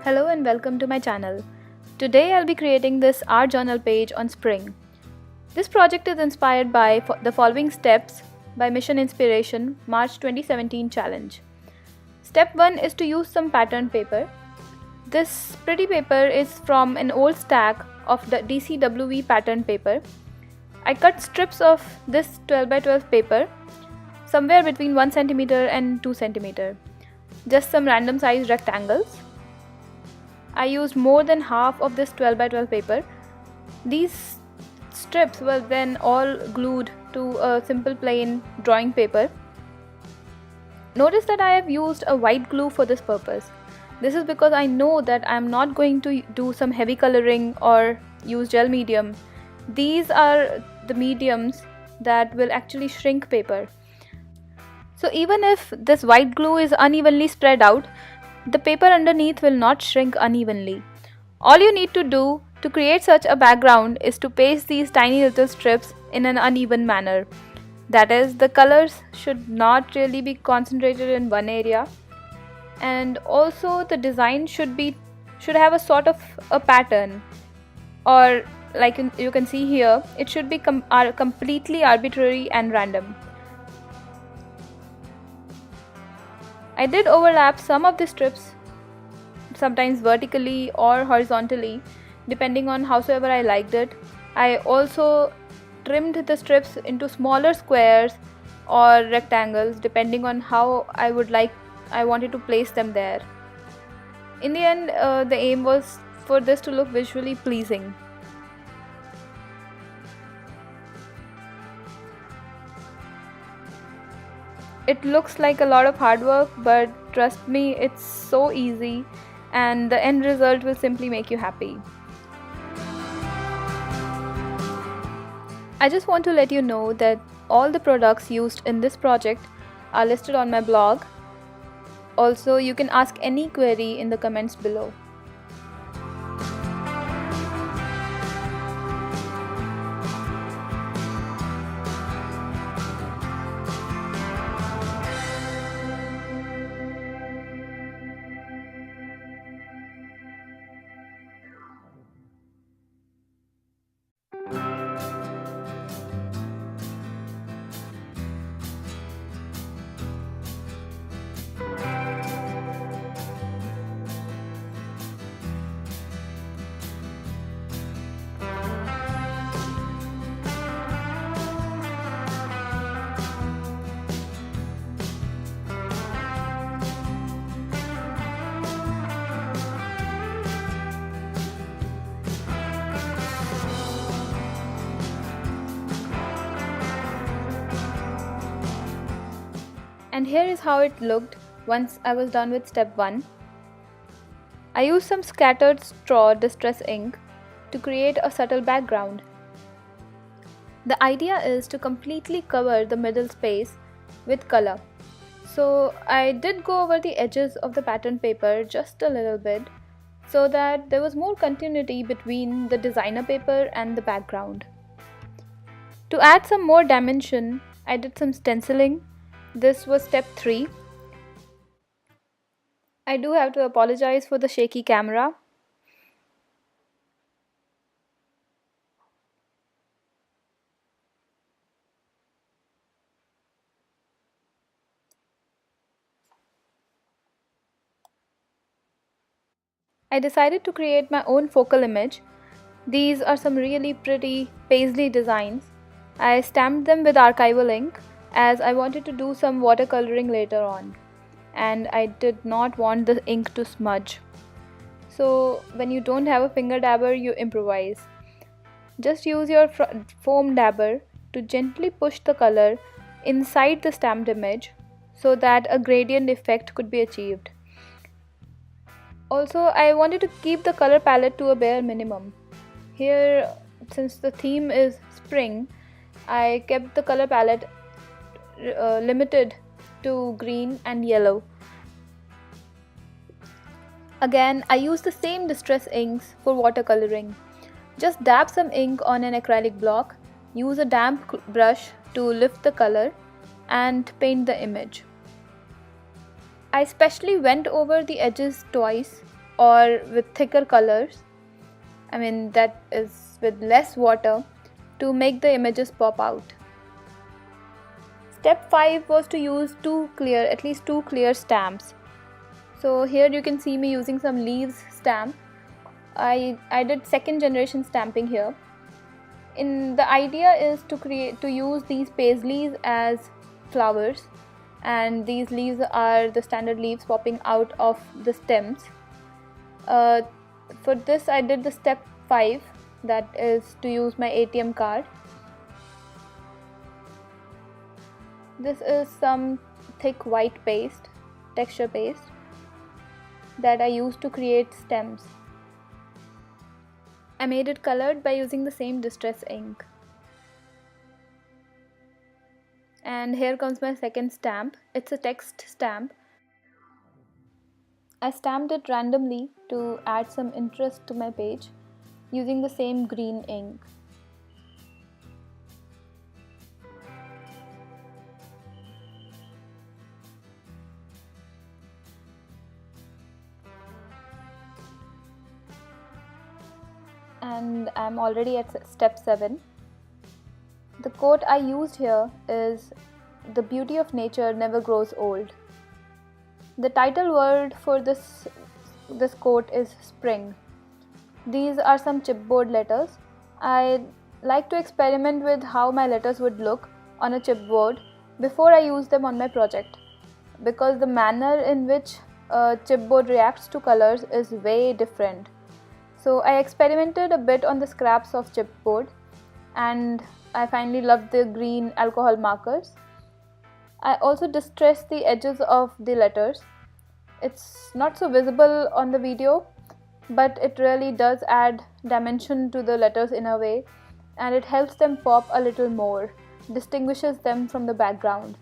Hello and welcome to my channel. Today I'll be creating this Artjournal page on spring. This project is inspired by the following steps by Mission Inspiration March 2017 challenge. Step 1 is to use some pattern paper. This pretty paper is from an old stack of the DCWV pattern paper. I cut strips of this 12 by 12 paper somewhere between 1 cm and 2 cm. Just some random size rectangles. I used more than half of this 12 by 12 paper. These strips were then all glued to a simple plain drawing paper. Notice that I have used a white glue for this purpose. This is because I know that I am not going to do some heavy coloring or use gel medium. These are the mediums that will actually shrink paper. So even if this white glue is unevenly spread out, the paper underneath will not shrink unevenly. All you need to do to create such a background is to paste these tiny little strips in an uneven manner. That is, the colors should not really be concentrated in one area, and also the design should have a sort of a pattern, or like you can see here, it should be completely arbitrary and random. I did overlap some of the strips, sometimes vertically or horizontally, depending on howsoever I liked it. I also trimmed the strips into smaller squares or rectangles, depending on how I wanted to place them there. In the end, the aim was for this to look visually pleasing. It looks like a lot of hard work, but trust me, it's so easy and the end result will simply make you happy. I just want to let you know that all the products used in this project are listed on my blog. Also, you can ask any query in the comments below. And here is how it looked once I was done with step 1. I used some scattered straw distress ink to create a subtle background. The idea is to completely cover the middle space with color. So I did go over the edges of the pattern paper just a little bit so that there was more continuity between the designer paper and the background. To add some more dimension, I did some stenciling. This was step 3. I do have to apologize for the shaky camera. I decided to create my own focal image. These are some really pretty paisley designs. I stamped them with archival ink as I wanted to do some watercoloring later on, and I did not want the ink to smudge. So when you don't have a finger dabber, you improvise. Just use your foam dabber to gently push the color inside the stamped image so that a gradient effect could be achieved. Also, I wanted to keep the color palette to a bare minimum. Here, since the theme is spring, I kept the color palette limited to green and yellow. Again, I use the same distress inks for watercoloring. Just dab some ink on an acrylic block, use a damp brush to lift the color and paint the image. I specially went over the edges twice or with thicker colors, that is with less water, to make the images pop out. Step 5 was to use at least two clear stamps. So here you can see me using some leaves stamp. I did second generation stamping here. The idea is to use these paisleys as flowers, and these leaves are the standard leaves popping out of the stems. For this I did the step 5, that is to use my ATM card. This is some thick white paste, texture paste, that I used to create stems. I made it colored by using the same distress ink. And here comes my second stamp. It's a text stamp. I stamped it randomly to add some interest to my page using the same green ink. And I'm already at step 7. The quote I used here is, "The beauty of nature never grows old." The title word for this quote is spring. These are some chipboard letters. I like to experiment with how my letters would look on a chipboard before I use them on my project, because the manner in which a chipboard reacts to colors is way different. So I experimented a bit on the scraps of chipboard, and I finally loved the green alcohol markers. I also distressed the edges of the letters. It's not so visible on the video, but it really does add dimension to the letters in a way, and it helps them pop a little more, distinguishes them from the background.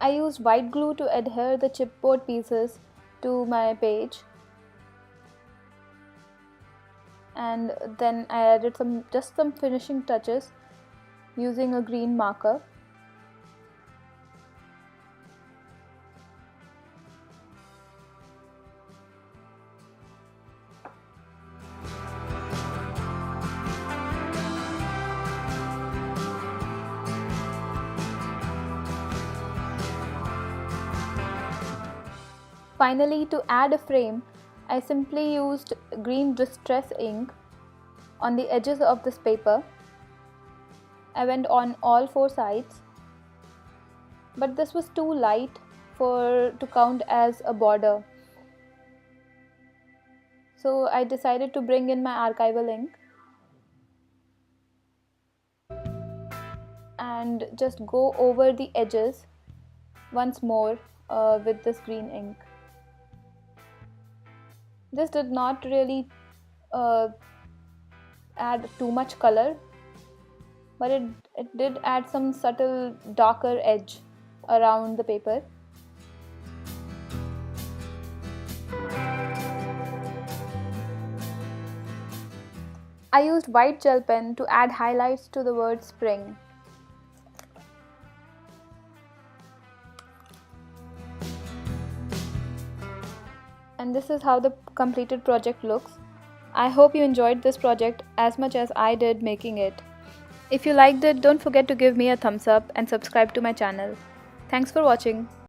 I used white glue to adhere the chipboard pieces to my page, and then I added just some finishing touches using a green marker. Finally, to add a frame, I simply used green distress ink on the edges of this paper. I went on all 4 sides, but this was too light to count as a border. So I decided to bring in my archival ink and just go over the edges once more with this green ink. This did not really add too much color, but it did add some subtle darker edge around the paper. I used white gel pen to add highlights to the word spring. And this is how the completed project looks. I hope you enjoyed this project as much as I did making it. If you liked it, don't forget to give me a thumbs up and subscribe to my channel. Thanks for watching.